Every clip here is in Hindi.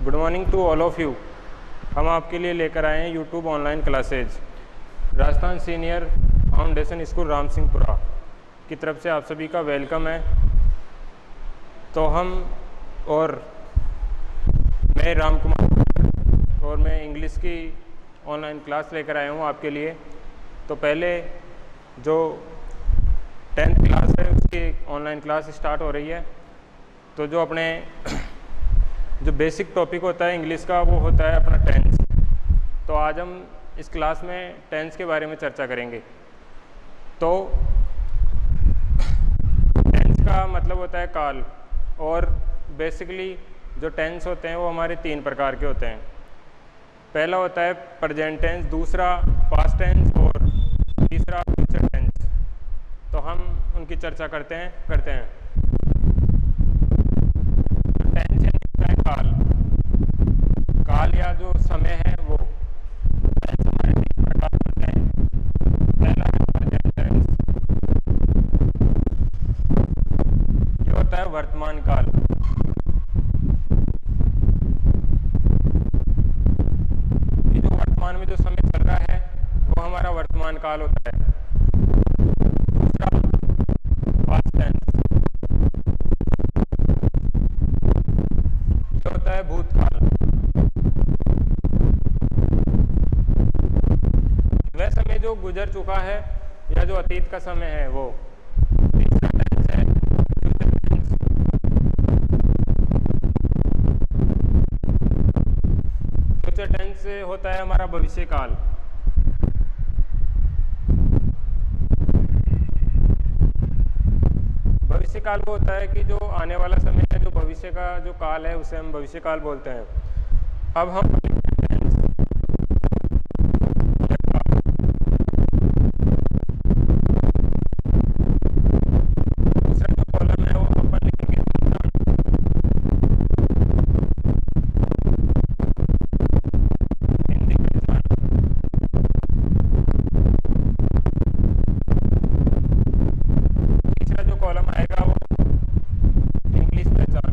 Good morning to all of you. हम आपके लिए लेकर आए हैं YouTube online classes. Rajasthan senior foundation school Ram Singhpura की तरफ से आप सभी का वेलकम है। तो मैं राम कुमार और मैं इंग्लिश की ऑनलाइन क्लास लेकर आया हूँ आपके लिए। तो पहले जो 10th क्लास है उसकी ऑनलाइन क्लास स्टार्ट हो रही है। तो जो अपने जो बेसिक टॉपिक होता है इंग्लिश का वो होता है अपना टेंस। तो आज हम इस क्लास में टेंस के बारे में चर्चा करेंगे। तो टेंस का मतलब होता है काल, और बेसिकली जो टेंस होते हैं वो हमारे 3 प्रकार के होते हैं। पहला होता है प्रेजेंट टेंस, दूसरा पास्ट टेंस और तीसरा फ्यूचर टेंस। तो हम उनकी चर्चा करते हैं। टेंस यानी काल या जो समय है वो टेंस हमारे 3 प्रकार होते हैं। पहला है प्रेजेंट टेंस, ये होता है वर्तमान काल। ये जो वर्तमान में जो समय चल रहा है वो हमारा वर्तमान काल होता है। दूसरा पास्ट टेंस, ये होता है भूतकाल। वह समय जो गुजर चुका है या जो अतीत का समय है वो। तीसरा टेंस है फ्यूचर टेंस। फ्यूचर टेंस होता है हमारा भविष्य काल। भविष्य काल वो होता है कि जो आने वाला समय है, जो भविष्य का जो काल है उसे हम भविष्य काल बोलते हैं। अब हम दूसरा जो कॉलम है वो अपन लिखेंगे हिंदी पहचान। तीसरा जो कॉलम आएगा वो इंग्लिश पहचान।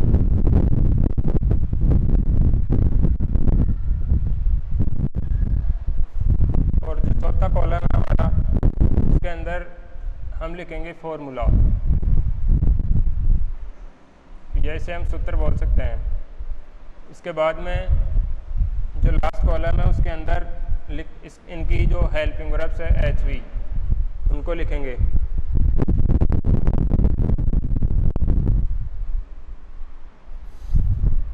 और जो चौथा कॉलम है हमारा उसके अंदर हम लिखेंगे फॉर्मूला, जैसे हम सूत्र बोल सकते हैं। इसके बाद में जो लास्ट कॉलम है उसके अंदर इनकी जो हेल्पिंग वर्ब्स है HV उनको लिखेंगे।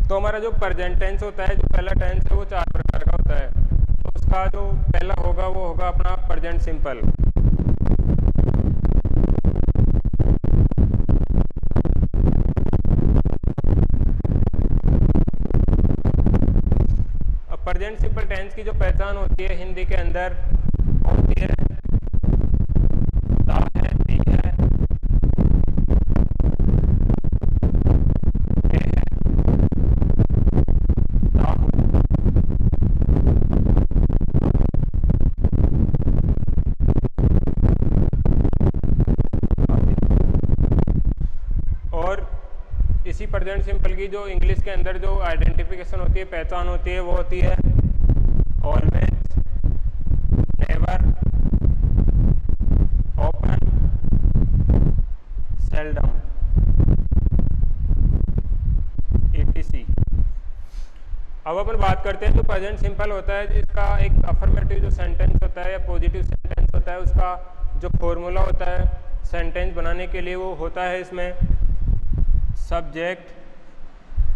तो हमारा जो प्रेजेंट टेंस होता है, जो पहला टेंस है वो 4 प्रकार का होता है। तो उसका जो पहला होगा वो होगा अपना प्रेजेंट सिंपल। अब प्रेजेंट सिंपल टेंस की जो पहचान होती है हिंदी के अंदर होती है ता है, ती है, ये है, ता हूं। और इसी प्रेजेंट सिंपल की जो इंग्लिश के अंदर जो आइडेंटिफिकेशन होती है, पहचान होती है, वो होती है always, never, often, seldom, etc। अब अपन बात करते हैं जो प्रेजेंट सिंपल होता है, जिसका एक अफर्मेटिव जो सेंटेंस होता है या पॉजिटिव सेंटेंस होता है, उसका जो फॉर्मूला होता है सेंटेंस बनाने के लिए वो होता है इसमें सब्जेक्ट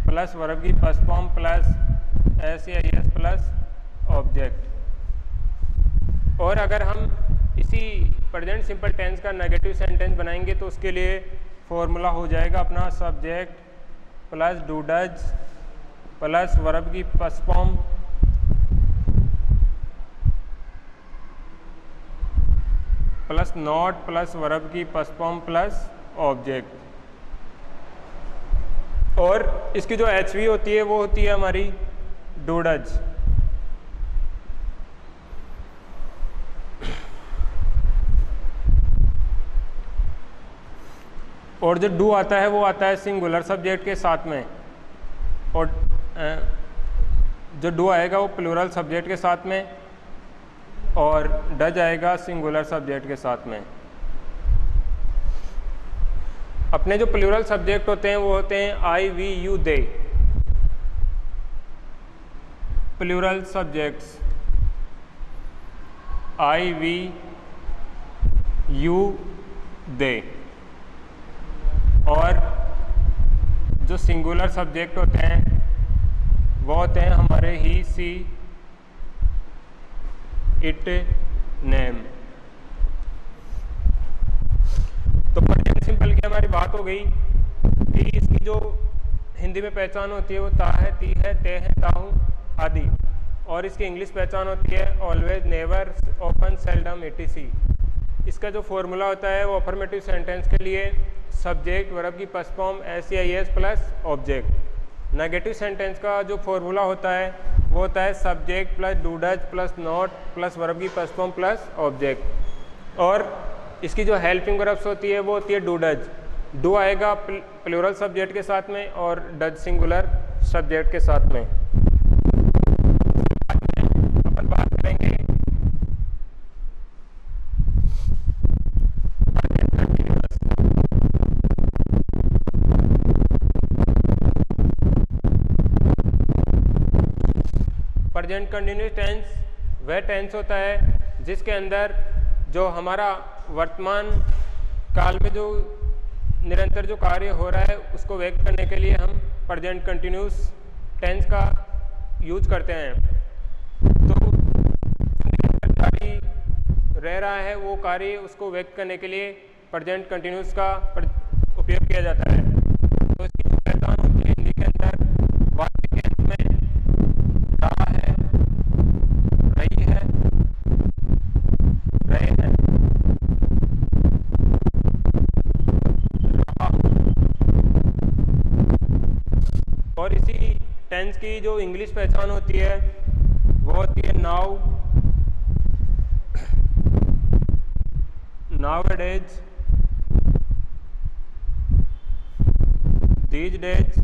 प्लस वर्ब की फर्स्ट फॉर्म प्लस एस या एस प्लस ऑब्जेक्ट। और अगर हम इसी प्रेजेंट सिंपल टेंस का नेगेटिव सेंटेंस बनाएंगे तो उसके लिए फॉर्मूला हो जाएगा अपना subject plus do does plus verb की first form plus not plus verb की फर्स्ट फॉर्म प्लस ऑब्जेक्ट। और इसकी जो HV होती है वो होती है हमारी डू डज। और जो डू आता है वो आता है सिंगुलर सब्जेक्ट के साथ में, और जो डू आएगा वो प्लूरल सब्जेक्ट के साथ में और डज आएगा सिंगुलर सब्जेक्ट के साथ में। अपने जो प्लूरल सब्जेक्ट होते हैं वो होते हैं I, we, you, they. Plural subjects I, we, you, they. और जो सिंगुलर सब्जेक्ट होते हैं वो होते हैं हमारे ही, सी, इट, नेम। तो प्रेजेंट सिंपल की हमारी बात हो गई कि इसकी जो हिंदी में पहचान होती है वो ता है, ती है, ते है, ताहू आदि। और इसकी इंग्लिश पहचान होती है always, never, often, seldom, etc। इसका जो फॉर्मूला होता है वो अफर्मेटिव सेंटेंस के लिए सब्जेक्ट वर्ब की first form SEIS plus object. Negative sentence का जो फॉर्मूला होता है वो होता है subject plus do does plus not plus verb की फर्स्ट फॉर्म प्लस ऑब्जेक्ट। और इसकी जो हेल्पिंग वर्ब्स होती है वो होती है डू डज। डू आएगा प्लूरल सब्जेक्ट के साथ में और डज सिंगुलर सब्जेक्ट के साथ में। अपन बात करेंगे प्रेजेंट कंटिन्यूअस टेंस। वह टेंस होता है जिसके अंदर जो हमारा वर्तमान काल में जो निरंतर जो कार्य हो रहा है उसको व्यक्त करने के लिए हम प्रेजेंट कंटिन्यूअस टेंस का यूज करते हैं। तो निरंतर जारी रह रहा है वो कार्य, उसको व्यक्त करने के लिए प्रेजेंट कंटिन्यूअस का उपयोग किया जाता है। तो इसकी जो पहचान होती है हिंदी के अंदर वाक्य के अंत में रहा है, रही है, रहे हैं, रहा। और इसी टेंस की जो इंग्लिश पहचान होती है वो होती है now, nowadays, these days,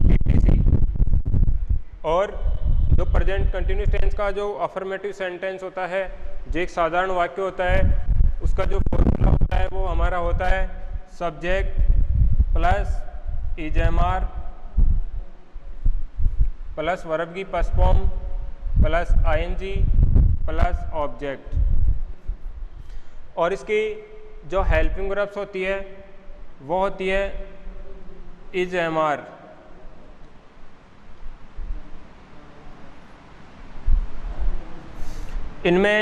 etc। और जो प्रेजेंट कंटिन्यूअस टेंस का जो अफर्मेटिव सेंटेंस होता है, जो एक साधारण वाक्य होता है, उसका जो फॉर्मूला होता है वो हमारा होता है subject plus EJMR plus verb की first form plus ING plus object. और इसकी जो हेल्पिंग वर्ब्स होती है वो होती है EJMR। इनमें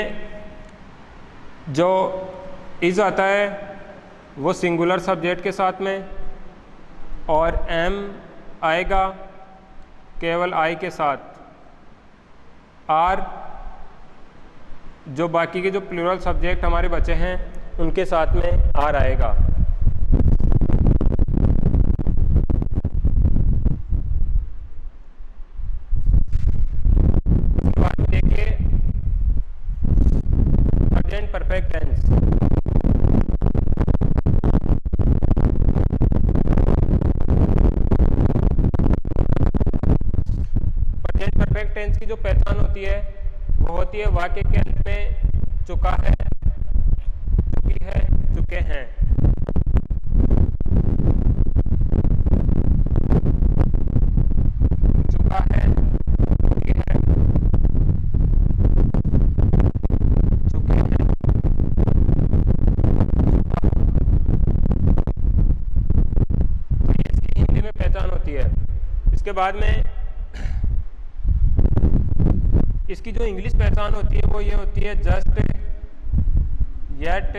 जो इज आता है वो सिंगुलर सब्जेक्ट के साथ में और M आएगा केवल आई के साथ। आर जो बाकी के जो प्लूरल सब्जेक्ट हमारे बचे हैं उनके साथ में आर आएगा। देखिए present perfect tense. Perfect tense की जो पहचान होती है वो होती है वाक्य के अंत में चुका है, चुकी है, चुके हैं। चुका है, चुकी है, चुके हैं, तो ये इसकी हिंदी में पहचान होती है। इसके बाद में इसकी जो इंग्लिश पहचान होती है वो ये होती है जस्ट, येट,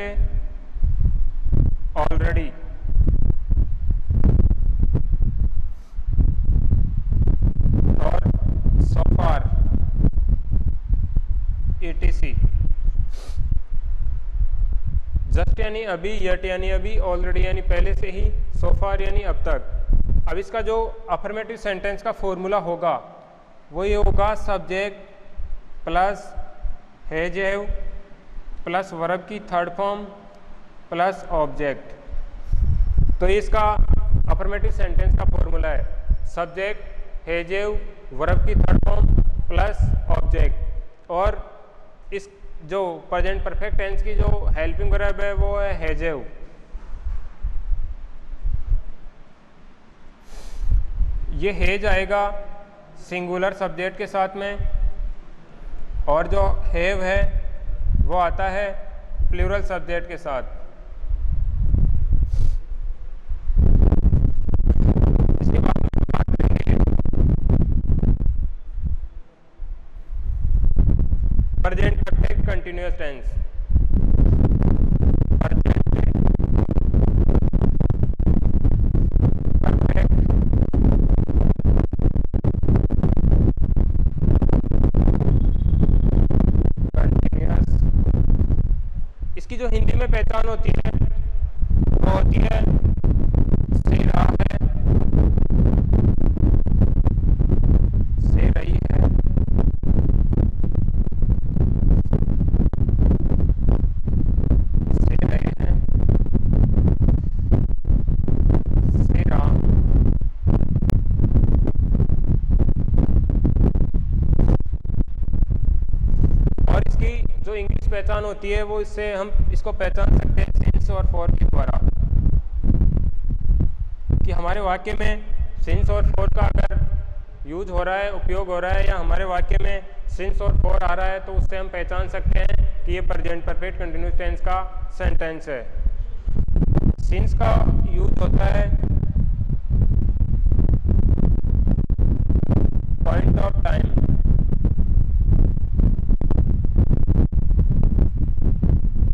ऑलरेडी। और सो फार, etc। जस्ट यानी अभी, येट यानी अभी, ऑलरेडी यानी पहले से ही, सो फार यानी अब तक। अब इसका जो अफर्मेटिव सेंटेंस का फॉर्मूला होगा वो ये होगा subject plus has have plus verb की थर्ड फॉर्म प्लस ऑब्जेक्ट। तो इसका अफर्मेटिव सेंटेंस का फॉर्मूला है सब्जेक्ट हैजेव वर्ब की थर्ड फॉर्म प्लस ऑब्जेक्ट, और इस जो प्रेजेंट परफेक्ट टेंस की जो हेल्पिंग वर्ब है वो है हैजेव। ये हैज आएगा सिंगुलर सब्जेक्ट के साथ में, और जो हैव है वो आता है प्लूरल सब्जेक्ट के साथ। इसके बाद बात करेंगे प्रेजेंट परफेक्ट कंटिन्यूअस टेंस। इसकी जो हिंदी में पहचान होती है वो होती है से रहा है, से रही है, से रहे हैं, से रहा। और इसकी जो इंग्लिश पहचान होती है वो इससे हम इसको पहचान सकते हैं सिंस और फॉर के द्वारा, कि हमारे वाक्य में सिंस और फॉर का अगर यूज हो रहा है, उपयोग हो रहा है, या हमारे वाक्य में सिंस और फॉर आ रहा है, तो उससे हम पहचान सकते हैं कि ये प्रेजेंट परफेक्ट कंटिन्यूअस टेंस का सेंटेंस है। सिंस का यूज होता है पॉइंट ऑफ टाइम,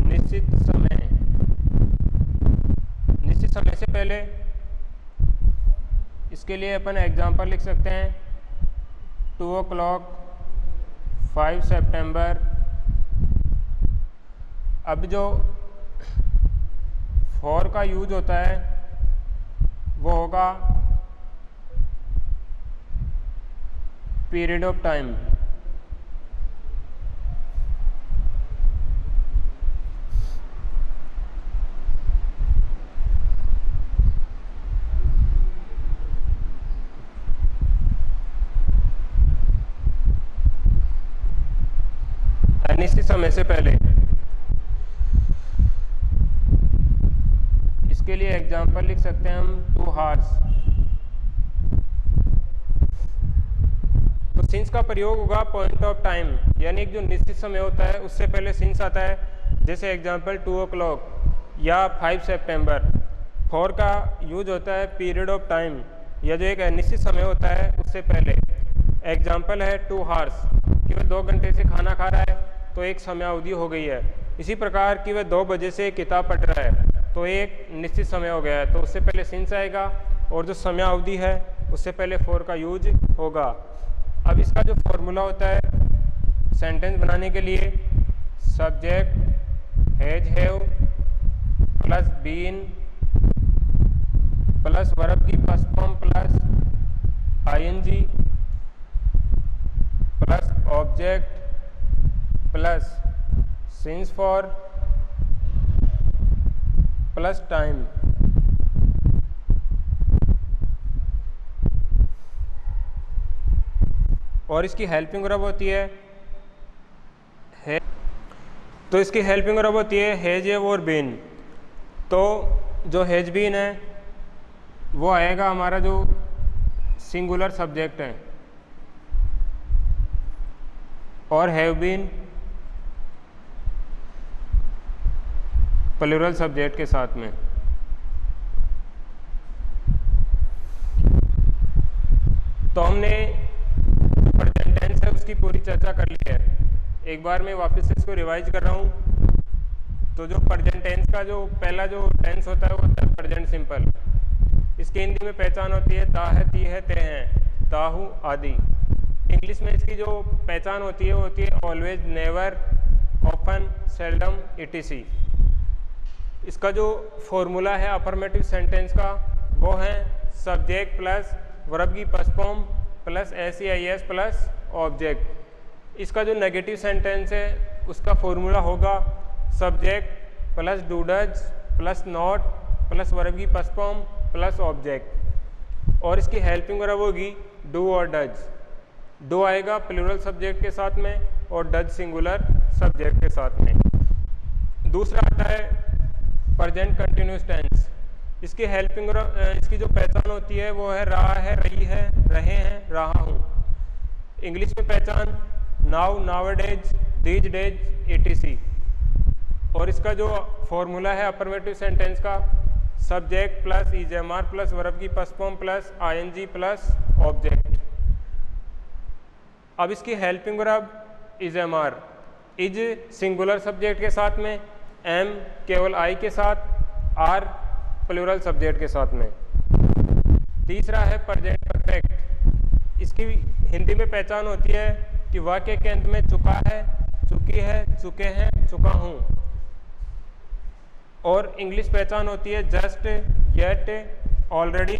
निश्चित समय से पहले। इसके लिए अपन एग्जाम्पल लिख सकते हैं 2 o'clock 5 सितंबर। अब जो फॉर का यूज होता है वो होगा पीरियड ऑफ टाइम। निश्चित समय से पहले। इसके लिए एग्जाम्पल लिख सकते हैं हम 2 hours। तो सिंस का प्रयोग होगा पॉइंट ऑफ टाइम, यानी जो निश्चित समय होता है उससे पहले सिंस आता है। जैसे एग्जाम्पल 2 o'clock या 5 सितंबर। फॉर का यूज होता है पीरियड ऑफ टाइम, या जो एक निश्चित समय होता है उससे पहले। एग्जाम्पल है 2 hours कि वह 2 घंटे से खाना खा रहा है तो एक समय अवधि हो गई है। इसी प्रकार कि वह 2 बजे से किताब पढ़ रहा है तो एक निश्चित समय हो गया है, तो उससे पहले सिंस आएगा, और जो समय अवधि है उससे पहले फॉर का यूज होगा। अब इसका जो फॉर्मूला होता है सेंटेंस बनाने के लिए subject has have plus been plus verb की first form plus I N G plus object plus since for plus time. और इसकी हेल्पिंग वर्ब होती है तो इसकी हेल्पिंग वर्ब होती है हैज हैव और बीन। तो जो हैज बीन है वो आएगा हमारा जो सिंगुलर सब्जेक्ट है, और हैव बीन प्लूरल सब्जेक्ट के साथ में। तो हमने प्रेजेंट टेंस है उसकी पूरी चर्चा कर ली है। एक बार मैं वापस से इसको रिवाइज कर रहा हूँ। तो जो प्रेजेंट टेंस का जो पहला जो टेंस होता है वो होता है प्रेजेंट सिंपल। इसकी हिंदी में पहचान होती है ता है, ती है, ते हैं, ताहू आदि। इंग्लिश में इसकी जो पहचान होती है वो होती है always, never, often, seldom, etc.. इसका जो फॉर्मूला है अफर्मेटिव सेंटेंस का वो है सब्जेक्ट प्लस वर्ब की first form plus SEIS plus object. इसका जो नेगेटिव सेंटेंस है उसका फॉर्मूला होगा subject plus do does plus not plus verb की फर्स्ट फॉर्म प्लस ऑब्जेक्ट, और इसकी हेल्पिंग वर्ब होगी डू और डज। डू आएगा प्लूरल सब्जेक्ट के साथ में और डज सिंगुलर सब्जेक्ट के साथ में। दूसरा आता है प्रेजेंट कंटिन्यूस टेंस। इसकी हेल्पिंग इसकी जो पहचान होती है वो है रहा है, रही है, रहे हैं, रहा हूँ। इंग्लिश में पहचान now, nowadays, these days, etc। और इसका जो फॉर्मूला है अफर्मेटिव सेंटेंस का, subject plus is am are plus verb की first form plus I N G plus object. अब इसकी helping verb is am are, is singular subject के साथ में, एम केवल आई के साथ, आर प्लूरल सब्जेक्ट के साथ में। तीसरा है प्रेजेंट परफेक्ट। इसकी हिंदी में पहचान होती है कि वाक्य के अंत में चुका है, चुकी है, चुके हैं, चुका हूँ। और इंग्लिश पहचान होती है जस्ट, येट, ऑलरेडी,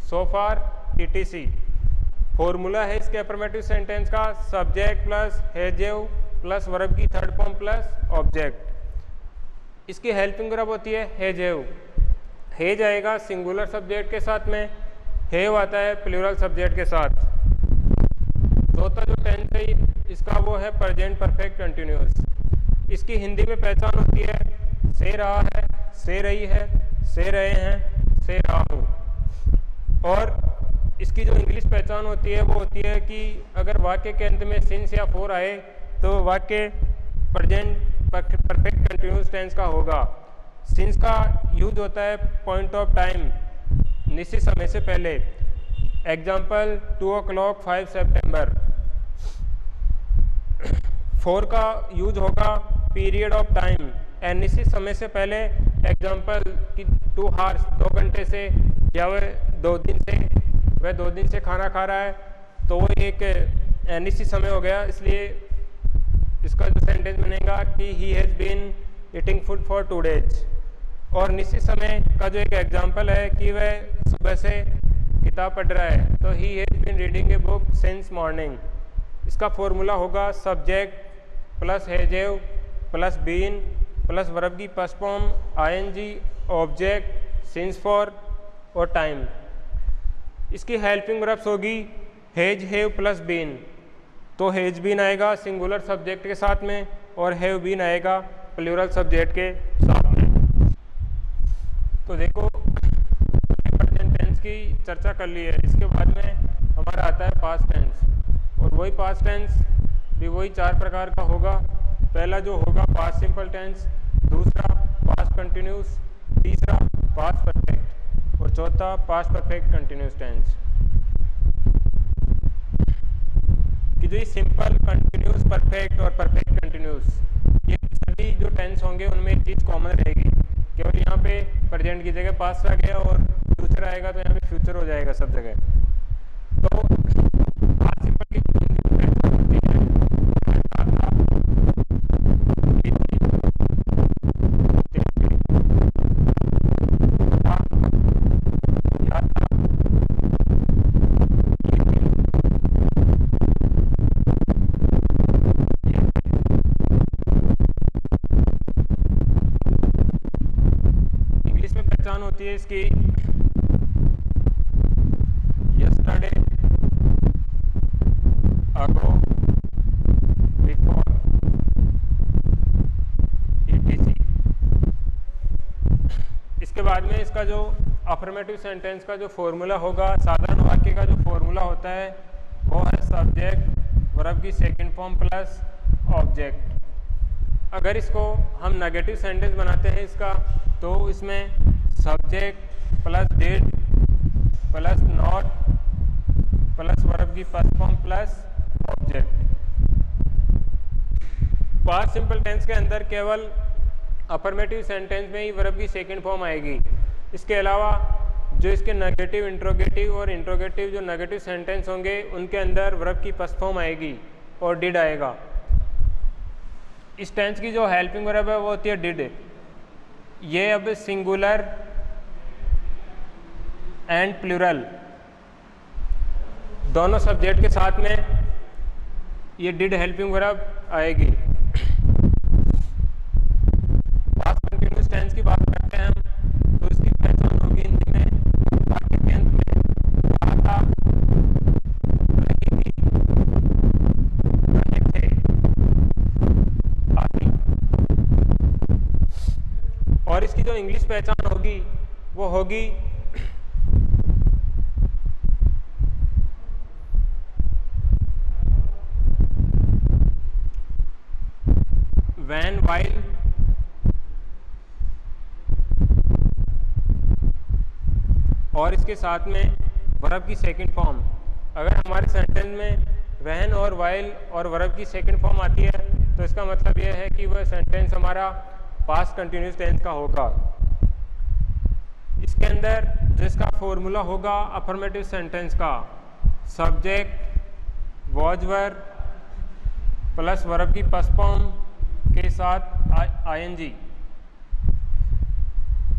सो फार, etc। फॉर्मूला है इसके अफर्मेटिव सेंटेंस का subject plus has have plus verb की थर्ड फॉर्म प्लस ऑब्जेक्ट। इसकी हेल्पिंग वर्ब होती है हैजेव। हैज आएगा सिंगुलर सब्जेक्ट के साथ में, हैव आता है प्लूरल सब्जेक्ट के साथ। चौथा जो टेंस है इसका वो है प्रेजेंट परफेक्ट कंटिन्यूअस। इसकी हिंदी में पहचान होती है से रहा है, से रही है, से रहे हैं, से रहा हूँ। और इसकी जो इंग्लिश पहचान होती है वो होती है कि अगर वाक्य के अंत में सिंस या फोर आए तो वाक्य प्रेजेंट परफेक्ट कंटिन्यूअस टेंस का होगा। सिंस का यूज होता है पॉइंट ऑफ टाइम, निश्चित समय से पहले। Example 2 o'clock 5 September। फोर का यूज होगा पीरियड ऑफ टाइम, निश्चित समय से पहले। एग्जाम्पल कि 2 hours 2 घंटे से, या वह 2 दिन से, वह 2 दिन से खाना खा रहा है, तो वो एक निश्चित समय हो गया। इसलिए इसका जो सेंटेंस बनेगा कि he has been eating food for 2 days। और निश्चित समय का जो एक एग्जाम्पल है कि वह सुबह से किताब पढ़ रहा है, तो he has been reading a book since morning. इसका फॉर्मूला होगा subject plus has have plus been plus verb की first form I N G, object, since for और टाइम। इसकी हेल्पिंग वर्ब्स होगी हैज, हैव प्लस बीन। तो हैज बीन आएगा सिंगुलर सब्जेक्ट के साथ में और हैव बीन आएगा प्लूरल सब्जेक्ट के साथ में। तो देखो प्रेजेंट टेंस की चर्चा कर ली है। इसके बाद में हमारा आता है पास्ट टेंस, और वही पास्ट टेंस भी वही 4 प्रकार का होगा। पहला जो होगा पास्ट सिंपल टेंस, दूसरा पास्ट कंटिन्यूस, तीसरा पास्ट परफेक्ट और चौथा पास्ट परफेक्ट कंटिन्यूस टेंस। कि जो सिंपल, कंटिन्यूस, परफेक्ट और परफेक्ट कंटिन्यूस, ये सभी जो टेंस होंगे उनमें एक चीज़ कॉमन रहेगी, केवल यहाँ पे प्रेजेंट की जगह पास्ट आ गया और फ्यूचर आएगा तो यहाँ पे फ्यूचर हो जाएगा सब जगह। तो पास्ट सिंपल की होती है होती है इसकी यस्टरडे, अगो, बिफोर, etc। इसके बाद में इसका जो अफर्मेटिव सेंटेंस का जो फॉर्मूला होगा, साधारण वाक्य का जो फॉर्मूला होता है वो है सब्जेक्ट वर्ब की सेकंड फॉर्म प्लस ऑब्जेक्ट। अगर इसको हम नेगेटिव सेंटेंस बनाते हैं इसका, तो इसमें subject plus did plus not plus verb की first form plus object. Past simple tense के अंदर केवल अफर्मेटिव सेंटेंस में ही वर्ब की सेकंड फॉर्म आएगी। इसके अलावा जो इसके नेगेटिव, इंट्रोगेटिव और इंट्रोगेटिव जो नेगेटिव सेंटेंस होंगे उनके अंदर वर्ब की फर्स्ट फॉर्म आएगी और डिड आएगा। इस टेंस की जो हेल्पिंग वर्ब है वो होती है डिड। ये अब सिंगुलर एंड प्लूरल दोनों सब्जेक्ट के साथ में ये डिड हेल्पिंग वर्ब आएगी। पास्ट कंटिन्यूअस टेंस की बात करते हैं हम, जो इंग्लिश पहचान होगी वो होगी व्हेन, व्हाइल, और इसके साथ में वर्ब की सेकंड फॉर्म। अगर हमारे सेंटेंस में व्हेन और व्हाइल और वर्ब की सेकंड फॉर्म आती है तो इसका मतलब यह है कि वह सेंटेंस हमारा पास्ट कंटिन्यूस टेंस का होगा। इसके अंदर जो इसका फॉर्मूला होगा अफर्मेटिव सेंटेंस का, subject was were plus verb की फर्स्ट फॉर्म के साथ आईएनजी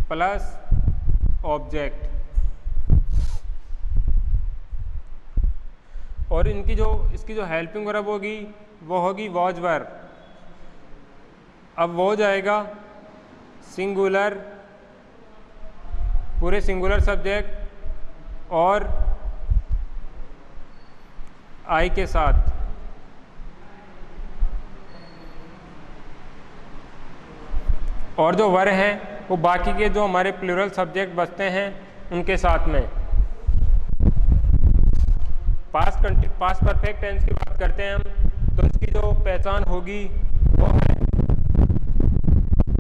प्लस ऑब्जेक्ट, और इसकी जो हेल्पिंग वर्ब होगी वो होगी वॉज वर। अब वॉज आएगा सिंगुलर, पूरे सिंगुलर सब्जेक्ट और आई के साथ, और जो वर हैं वो बाकी के जो हमारे प्लूरल सब्जेक्ट बचते हैं उनके साथ में। पास्ट परफेक्ट टेंस की बात करते हैं हम, तो इसकी जो पहचान होगी वो है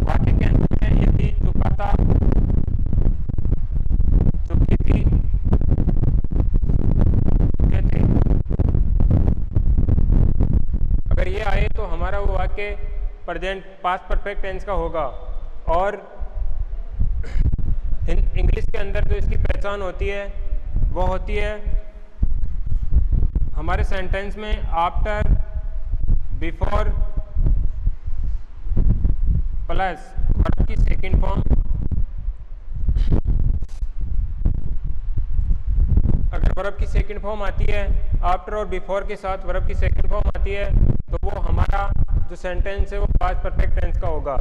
वाक्य के अंत में यदि चुका था, चुकी थी, चुके थे, अगर ये आए तो हमारा वो वाक्य प्रेजेंट पास्ट परफेक्ट टेंस का होगा। और इंग्लिश के अंदर जो इसकी पहचान होती है वो होती है हमारे सेंटेंस में आफ्टर, बिफोर प्लस वर्ब की सेकंड फॉर्म। अगर वर्ब की सेकंड फॉर्म आती है आफ्टर और बिफोर के साथ वर्ब की सेकंड फॉर्म आती है तो वो हमारा जो सेंटेंस है वो पास्ट परफेक्ट टेंस का होगा।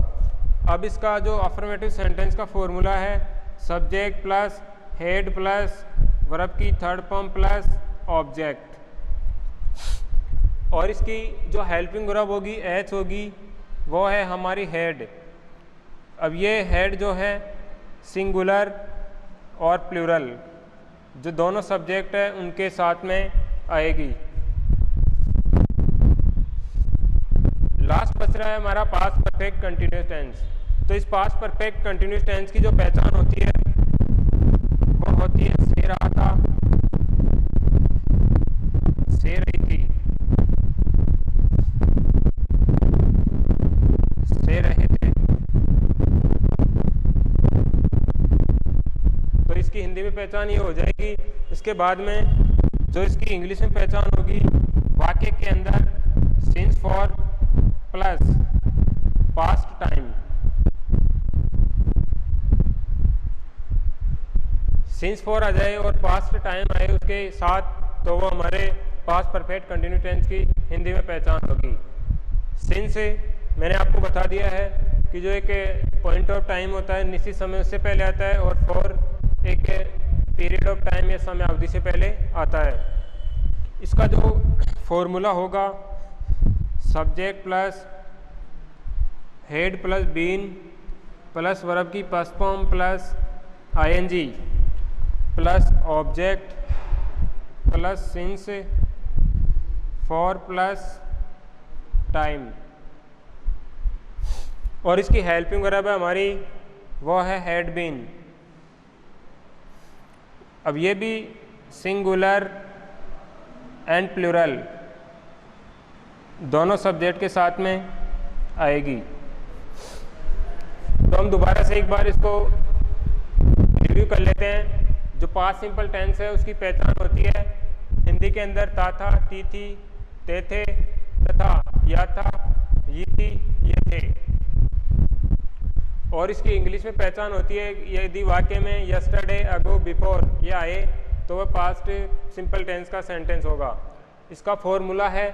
अब इसका जो अफर्मेटिव सेंटेंस का फॉर्मूला है subject plus had plus verb की थर्ड फॉर्म प्लस ऑब्जेक्ट, और इसकी जो हेल्पिंग वर्ब होगी एच होगी वो है हमारी हेड। अब ये हेड जो है सिंगुलर और प्लूरल जो दोनों सब्जेक्ट है उनके साथ में आएगी। लास्ट बच रहा है हमारा पास्ट परफेक्ट कंटिन्यूस टेंस। तो इस पास्ट परफेक्ट कंटिन्यूस टेंस की जो पहचान होती है वो होती है से रहा था, से रही थी, से रहे थे। तो इसकी हिंदी में पहचान ये हो जाएगी। इसके बाद में जो इसकी इंग्लिश में पहचान होगी वाक्य के अंदर since for plus past time, since for आ जाए और पास्ट टाइम आए उसके साथ तो वो हमारे पास्ट परफेक्ट कंटिन्यू टेंस की हिंदी में पहचान होगी। सिंस मैंने आपको बता दिया है कि जो एक पॉइंट ऑफ टाइम होता है निश्चित समय उससे पहले आता है, और फॉर एक पीरियड ऑफ टाइम या समय अवधि से पहले आता है। इसका जो फॉर्मूला होगा subject plus had plus been plus verb की first form plus I N G plus object plus since for plus time, और इसकी हेल्पिंग वर्ब है हमारी वो है हैड बीन। अब ये भी सिंगुलर एंड प्लूरल दोनों सब्जेक्ट के साथ में आएगी। तो हम दोबारा से एक बार इसको रिव्यू कर लेते हैं। जो पास्ट सिंपल टेंस है उसकी पहचान होती है हिंदी के अंदर ता था, ती थी, ते थे, तथा, या था, ये थी, ये थे, और इसकी इंग्लिश में पहचान होती है यदि वाक्य में यस्टरडे, अगो, बिफोर ये आए तो वह पास्ट सिंपल टेंस का सेंटेंस होगा। इसका फॉर्मूला है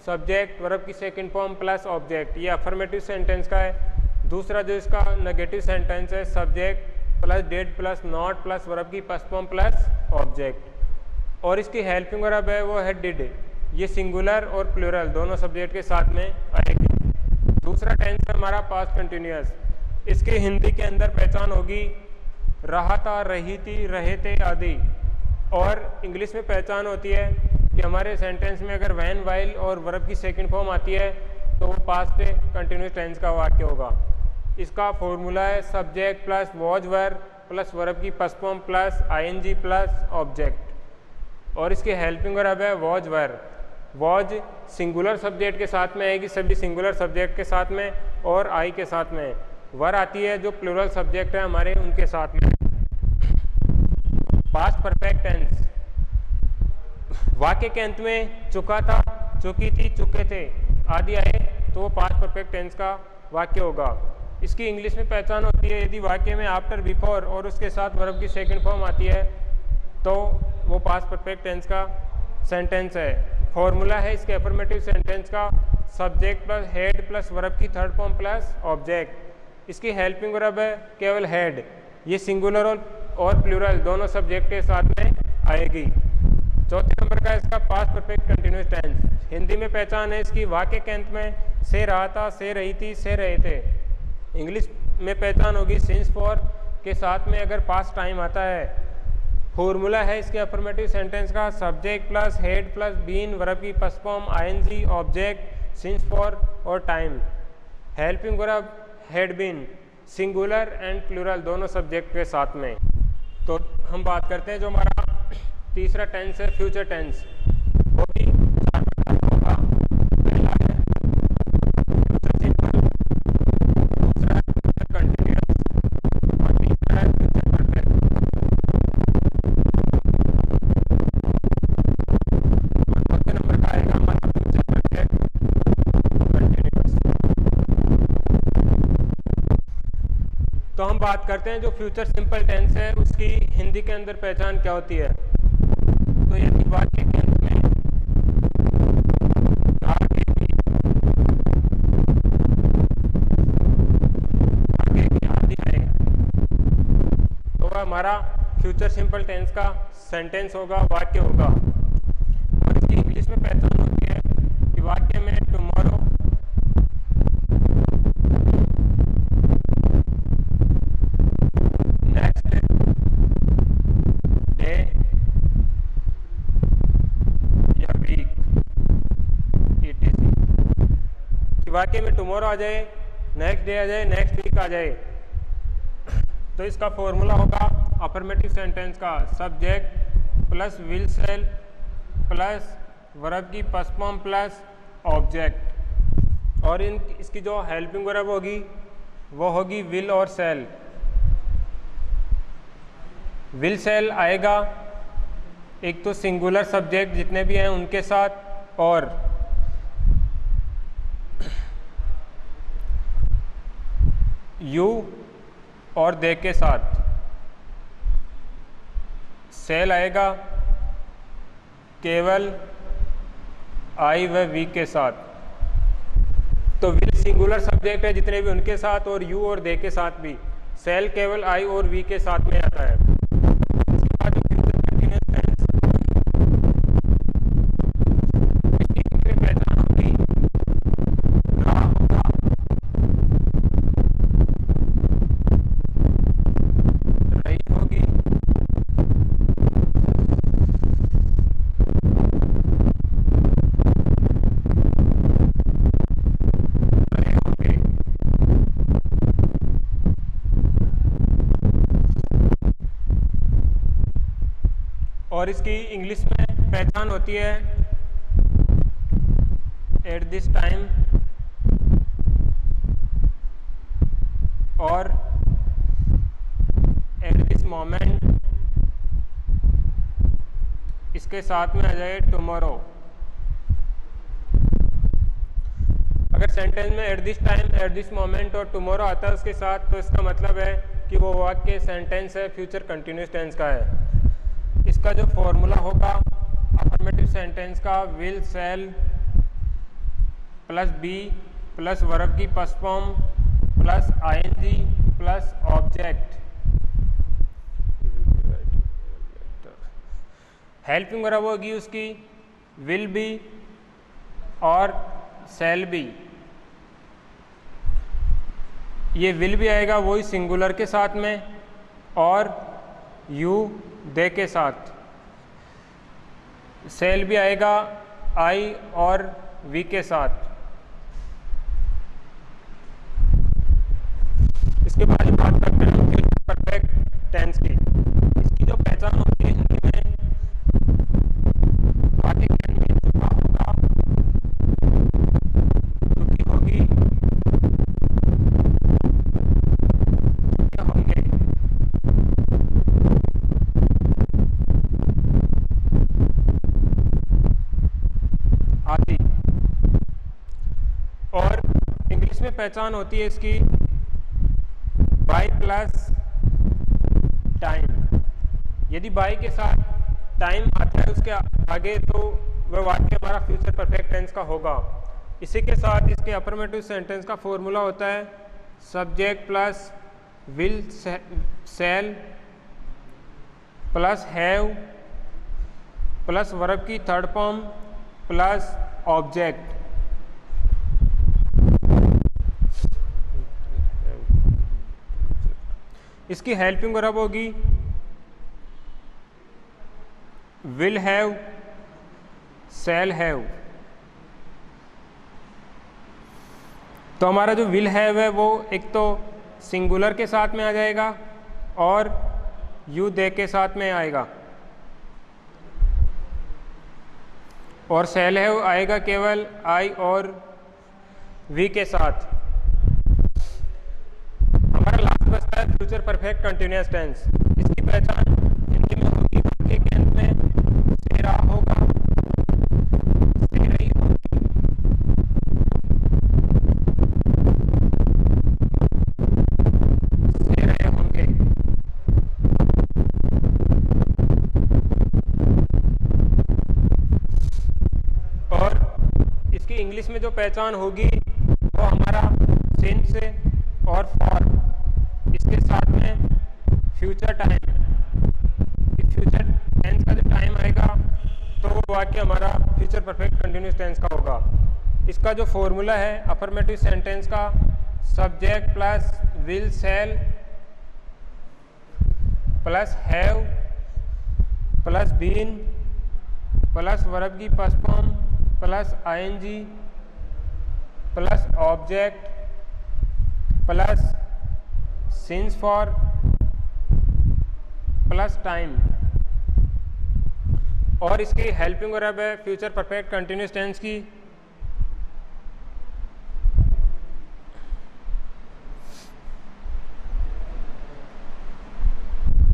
सब्जेक्ट वर्ब की सेकंड फॉर्म प्लस ऑब्जेक्ट, ये अफर्मेटिव सेंटेंस का है। दूसरा जो इसका नेगेटिव सेंटेंस है subject plus dead plus not plus verb की फर्स्ट फॉर्म प्लस ऑब्जेक्ट, और इसकी हेल्पिंग वर्ब है वो है डिड, ये सिंगुलर और प्लूरल दोनों सब्जेक्ट के साथ में आएगी। दूसरा टेंस है हमारा पास्ट कंटिन्यूअस, इसके हिंदी के अंदर पहचान होगी रहा था, रही थी, रहे थे आदि। और इंग्लिश में पहचान होती है कि हमारे सेंटेंस में अगर वैन, वाइल और वर्ब की सेकंड फॉर्म आती है तो वो पास्ट कंटिन्यूस टेंस का वाक्य होगा। इसका फॉर्मूला है subject plus was verb plus verb की first form plus I N G plus object. और इसकी हेल्पिंग वर्ब है was verb. Was singular subject के साथ में आएगी, सभी सिंगुलर सब्जेक्ट के साथ में, और आई के साथ में। वर आती है जो प्लूरल सब्जेक्ट है हमारे उनके साथ में। पास्ट परफेक्ट टेंस, वाक्य के अंत में चुका था, चुकी थी, चुके थे आदि आए तो वो पास्ट परफेक्ट टेंस का वाक्य होगा। इसकी इंग्लिश में पहचान होती है यदि वाक्य में आफ्टर, बिफोर और उसके साथ वर्ब की सेकंड फॉर्म आती है तो वो पास्ट परफेक्ट टेंस का सेंटेंस है। फॉर्मूला है इसके अफर्मेटिव सेंटेंस का subject plus had plus verb की थर्ड फॉर्म प्लस ऑब्जेक्ट। इसकी हेल्पिंग वर्ब है केवल हेड, ये सिंगुलर और प्लूरल दोनों सब्जेक्ट के साथ में आएगी। चौथे नंबर का इसका past perfect continuous tense, Hindi में पहचान है इसकी वाक्य के अंत में से रहा था, से रही थी, से रहे थे। इंग्लिश में पहचान होगी सिंस फॉर के साथ में अगर पास्ट टाइम आता है। फॉर्मूला है इसके अफर्मेटिव सेंटेंस का subject plus had plus been verb की first form I N G object since for और time. Helping verb had been singular and plural दोनों सब्जेक्ट के साथ में। तो हम बात करते हैं जो हमारा तीसरा टेंस है फ्यूचर टेंस, वो भी चार प्रकार का होगा। पहला है फ्यूचर सिंपल, दूसरा है फ्यूचर कंटिन्यूअस और तीसरा है फ्यूचर परफेक्ट। और चौथे नंबर का आएगा हमारा फ्यूचर परफेक्ट कंटिन्यूअस। तो हम बात करते हैं जो फ्यूचर सिंपल टेंस है उसकी हिंदी के अंदर पहचान क्या होती है। तो यदि वाक्य के अंत में आगे की आदि आए तो वह हमारा फ्यूचर सिंपल टेंस का सेंटेंस होगा, वाक्य होगा। और इसकी इंग्लिश में पहचान होती है कि वाक्य में टुमारो, नेक्स्ट डे या वीक ETC। वाक्य में टुमारो आ जाए, नेक्स्ट डे आ जाए, नेक्स्ट वीक आ जाए तो इसका फॉर्मूला होगा अफर्मेटिव सेंटेंस का subject plus will shall plus verb की फर्स्ट फॉर्म प्लस ऑब्जेक्ट। और इसकी जो हेल्पिंग वर्ब होगी वो होगी विल और सेल। विल सेल आएगा एक तो सिंगुलर सब्जेक्ट जितने भी हैं उनके साथ, और यू और दे के साथ। सेल आएगा केवल आई व वी के साथ। तो विल सिंगुलर सब्जेक्ट है जितने भी उनके साथ, और यू और दे के साथ भी। सेल केवल आई और वी के साथ में आता है। इसके बाद फ्यूचर कंटिन्यूअस टेंस, इसकी पहचान होगी रहा होगा, रही होगी, रहे होंगे। और इसकी इंग्लिश में पहचान होती है एट दिस टाइम और एट दिस मोमेंट, इसके साथ में आ जाए टुमारो। अगर सेंटेंस में eight this time, eight this moment और टुमारो आता है उसके साथ, तो इसका मतलब है कि वो वाक्य सेंटेंस है फ्यूचर कंटिन्यूअस टेंस का है। इसका जो फॉर्मूला होगा अफर्मेटिव सेंटेंस का will shall plus be plus verb की first form plus I N G plus object. Helping verb होगी उसकी विल बी और सेल बी। ये विल भी आएगा वही सिंगुलर के साथ में और यू दे के साथ। सेल भी आएगा आई और वी के साथ। इसके बाद बात करते हैं फ्यूचर परफेक्ट टेंस की। इसकी जो पहचान होती है हिंदी में, वाक्य के अंत में चुका होगा, चुकी होगी, चुके होंगे, आदि। और इंग्लिश में पहचान होती है इसकी बाय प्लस टाइम। यदि बाय के साथ टाइम आता है उसके आगे तो वह वाक्य हमारा फ्यूचर परफेक्ट टेंस का होगा। इसी के साथ इसके अफर्मेटिव सेंटेंस का फॉर्मूला होता है subject plus will shall plus have plus verb की थर्ड फॉर्म प्लस ऑब्जेक्ट। इसकी हेल्पिंग वर्ब होगी विल हैव शैल हैव। तो हमारा जो विल हैव है वो एक तो सिंगुलर के साथ में आ जाएगा और यू दे के साथ में आएगा, और शैल हैव आएगा केवल आई और वी के साथ। हमारा लास्ट बचता है फ्यूचर परफेक्ट कंटिन्यूअस टेंस। इसकी पहचान हिंदी में होगी वाक्य के अंत में से रहा होगा, से रही होगी, से रहे होंगे। और इसकी इंग्लिश में जो पहचान होगी वो हमारा सिंस और फॉर, इसके साथ में फ्यूचर टाइम। फ्यूचर टेंस का जो टाइम आएगा तो वो वाक्य हमारा फ्यूचर परफेक्ट कंटिन्यूअस टेंस का होगा। इसका जो फॉर्मूला है अफर्मेटिव सेंटेंस का subject plus will shall plus have plus been plus verb की first form plus I N G plus object plus since for plus time. और इसकी हेल्पिंग वर्ब है फ्यूचर परफेक्ट कंटिन्यूअस टेंस की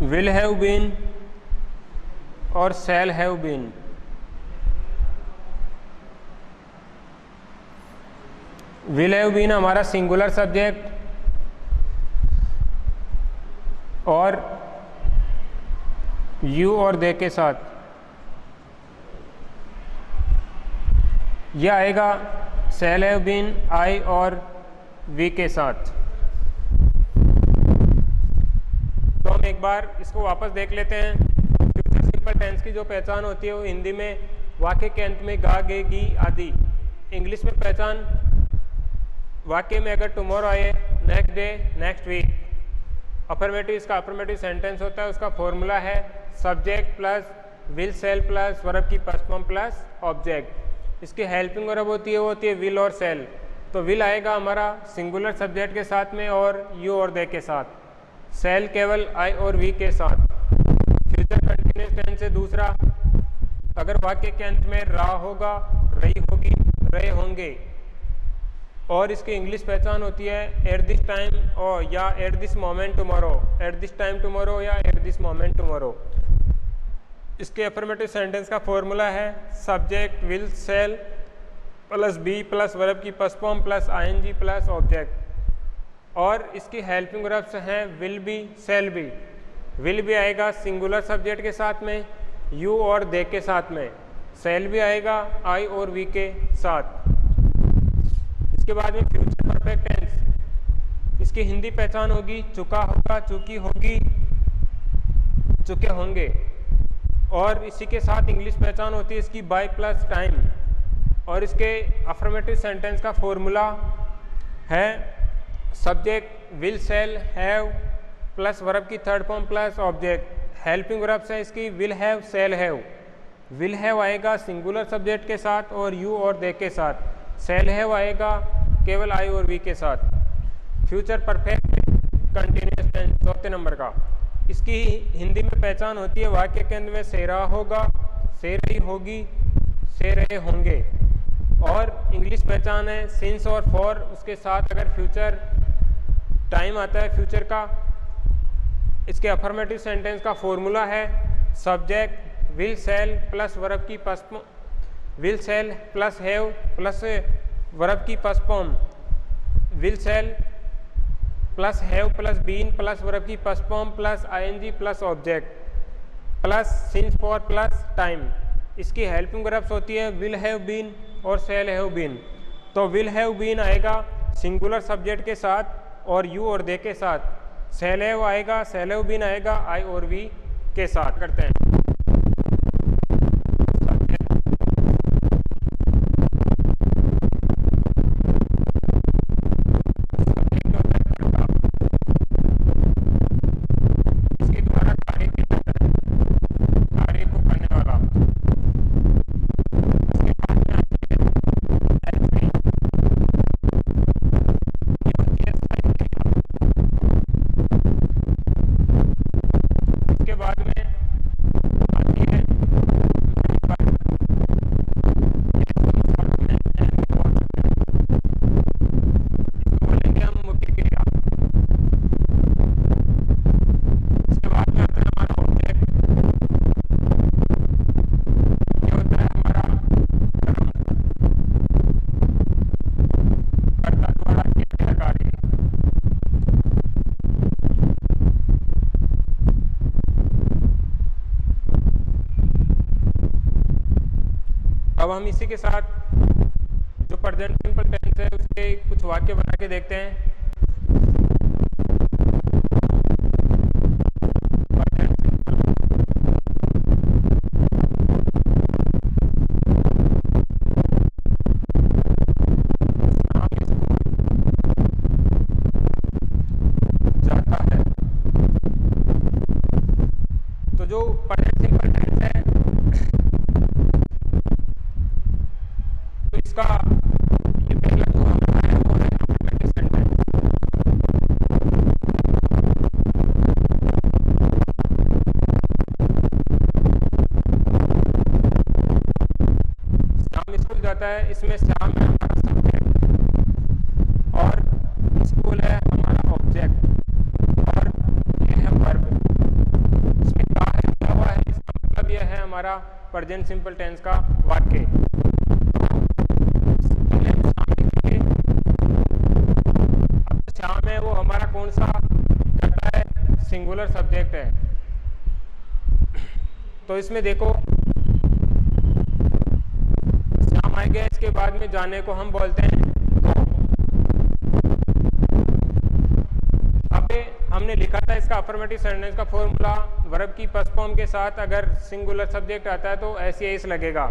विल हैव बीन और shall have been. Will have been हमारा सिंगुलर सब्जेक्ट और यू और दे के साथ। यह आएगा शैल हैव बीन आई और वी के साथ। तो हम एक बार इसको वापस देख लेते हैं। फ्यूचर सिंपल टेंस की जो पहचान होती है वो हिंदी में वाक्य के अंत में गा गे गी आदि। इंग्लिश में पहचान वाक्य में अगर टुमारो आए, next day, next week. Affirmative इसका अफर्मेटिव सेंटेंस होता है, उसका फॉर्मूला है subject plus will shall plus verb की फर्स्ट फॉर्म प्लस ऑब्जेक्ट। इसकी हेल्पिंग वर्ब होती है वो होती है विल और सेल। तो विल आएगा हमारा सिंगुलर सब्जेक्ट के साथ में और यू और दे के साथ, सेल केवल आई और वी के साथ। फ्यूचर कंटिन्यूअस टेंस से दूसरा, अगर वाक्य के अंत में रहा होगा, रही होगी, रहे होंगे। और इसकी इंग्लिश पहचान होती है एट दिस टाइम और या at this moment tomorrow, at this time tomorrow या एट दिस मोमेंट टुमारो। इसके अफर्मेटिव सेंटेंस का फॉर्मूला है subject will shall plus be plus verb की first form plus I N G plus object. और इसकी हेल्पिंग वर्ब्स हैं will be, shall be. Will भी आएगा सिंगुलर सब्जेक्ट के साथ में, यू और दे के साथ में। सेल भी आएगा आई और वी के साथ। इसके बाद में फ्यूचर परफेक्ट टेंस, इसकी हिंदी पहचान होगी चुका होगा, चुकी होगी, चुके होंगे। और इसी के साथ इंग्लिश पहचान होती है इसकी बाय प्लस टाइम। और इसके अफर्मेटिव सेंटेंस का फॉर्मूला है subject will shall have plus verb की third form plus object. Helping verbs है इसकी will have shall have. Will have आएगा सिंगुलर सब्जेक्ट के साथ और यू और दे के साथ। सेल हैव आएगा केवल आई और वी के साथ। फ्यूचर परफेक्ट कंटिन्यूअस टेंस चौथे नंबर का। इसकी हिंदी में पहचान होती है वाक्य के अंत में से रहा होगा, से रही होगी, से रहे होंगे। और इंग्लिश पहचान है सिंस और फॉर, उसके साथ अगर फ्यूचर टाइम आता है फ्यूचर का। इसके अफर्मेटिव सेंटेंस का फॉर्मूला है subject will shall plus verb की first will shall plus have plus verb की first form will shall plus have plus been plus verb की first form plus I N G plus object plus since for plus time. इसकी हेल्पिंग वर्ब्स होती है विल हैव बीन और सेल हैव बीन। तो विल हैव बीन आएगा सिंगुलर सब्जेक्ट के साथ और यू और दे के साथ। सेल हैव आएगा, सेल हैव बीन आएगा आई और वी के साथ। करते हैं अब हम इसी के साथ जो प्रेजेंट सिंपल टेंस है उसके कुछ वाक्य बना के देखते हैं। जाता है, तो जो प्रेजेंट सिंपल टेंस है तो इसका ये पहला जो हमारा है वो है अफर्मेटिव सेंटेंस। श्याम स्कूल जाता है, इसमें श्याम है हमारा सब्जेक्ट और स्कूल है हमारा ऑब्जेक्ट और ये है वर्ब। इसमें का है क्या हुआ है, इसका मतलब यह है हमारा प्रेजेंट सिंपल टेंस का वाक्य। श्याम है वो हमारा कौन सा करता है, सिंगुलर सब्जेक्ट है। तो इसमें देखो श्याम आ गया, इसके बाद में जाने को हम बोलते हैं गो। अब हमने लिखा था इसका अफर्मेटिव सेंटेंस का फॉर्मूला वर्ब की फर्स्ट फॉर्म के साथ अगर सिंगुलर सब्जेक्ट आता है तो ऐसे एस लगेगा।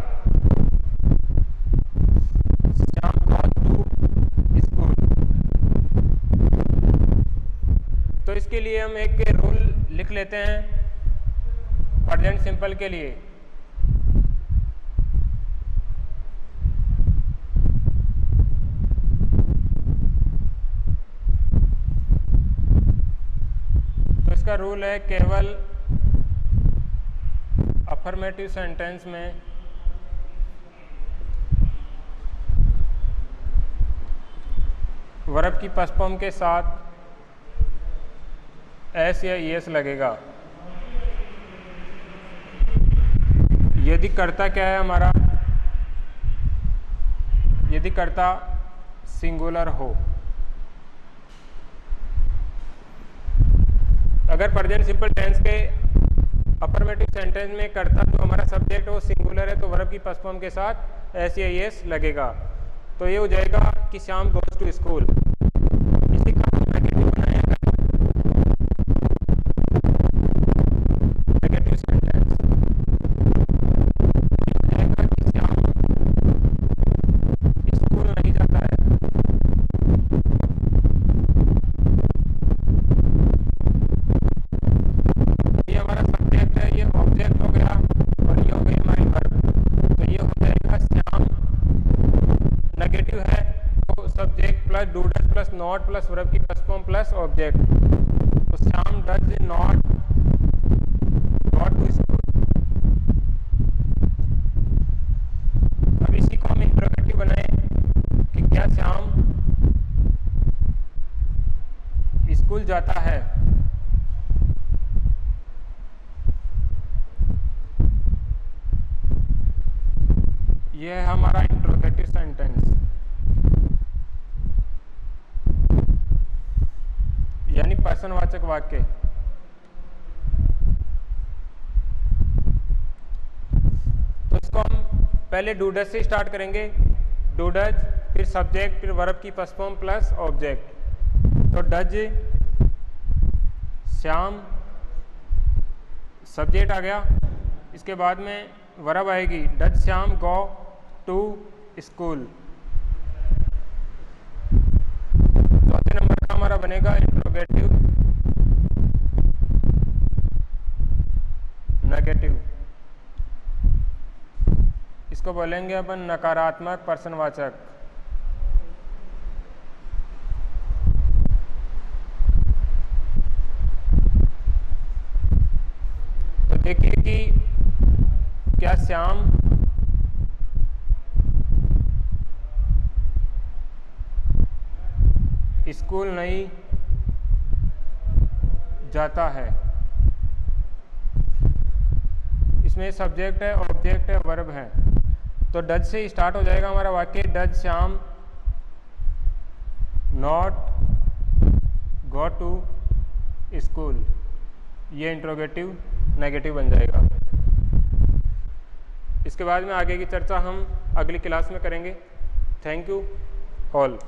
Shyam got to school. तो इसके लिए हम एक रूल लिख लेते हैं प्रेजेंट सिंपल के लिए। तो इसका रूल है केवल अफर्मेटिव सेंटेंस में वर्ब की फर्स्ट फॉर्म के साथ एस या ईएस लगेगा। यदि कर्ता क्या है हमारा, यदि कर्ता सिंगुलर हो। अगर प्रेजेंट सिंपल टेंस के अफर्मेटिव सेंटेंस में कर्ता जो हमारा सब्जेक्ट है वो सिंगुलर है तो वर्ब की फर्स्ट फॉर्म के साथ एस या ईएस लगेगा। तो ये हो जाएगा कि श्याम गोज टू स्कूल। इसी का हम नेगेटिव बनाएंगे, नेगेटिव सेंटेंस जाएगा कि श्याम स्कूल नहीं जाता है। नॉट प्लस वर्ब की फर्स्ट फॉर्म प्लस ऑब्जेक्ट, तो Shyam does not go to school. अब इसी को हम इंट्रोगेटिव बनाए कि क्या श्याम स्कूल जाता है। यह है हमारा इंट्रोगेटिव सेंटेंस, यानी पर्सनवाचक वाक्य। तो इसको हम पहले डू डज से स्टार्ट करेंगे, डू डज, फिर सब्जेक्ट, फिर वर्ब की फर्स्ट फॉर्म प्लस ऑब्जेक्ट। तो डज श्याम, सब्जेक्ट आ गया, इसके बाद में वर्ब आएगी, does Shyam go to school. चौथे नंबर का हमारा बनेगा इंट्रोगेटिव नेगेटिव, इसको बोलेंगे अपन नकारात्मक पर्सनवाचक। तो देखिए कि क्या श्याम स्कूल नहीं जाता है। इसमें सब्जेक्ट है, ऑब्जेक्ट है, वर्ब है। तो डज से स्टार्ट हो जाएगा हमारा वाक्य, does Shyam not go to school. ये इंट्रोगेटिव नेगेटिव बन जाएगा। इसके बाद में आगे की चर्चा हम अगली क्लास में करेंगे। Thank you all.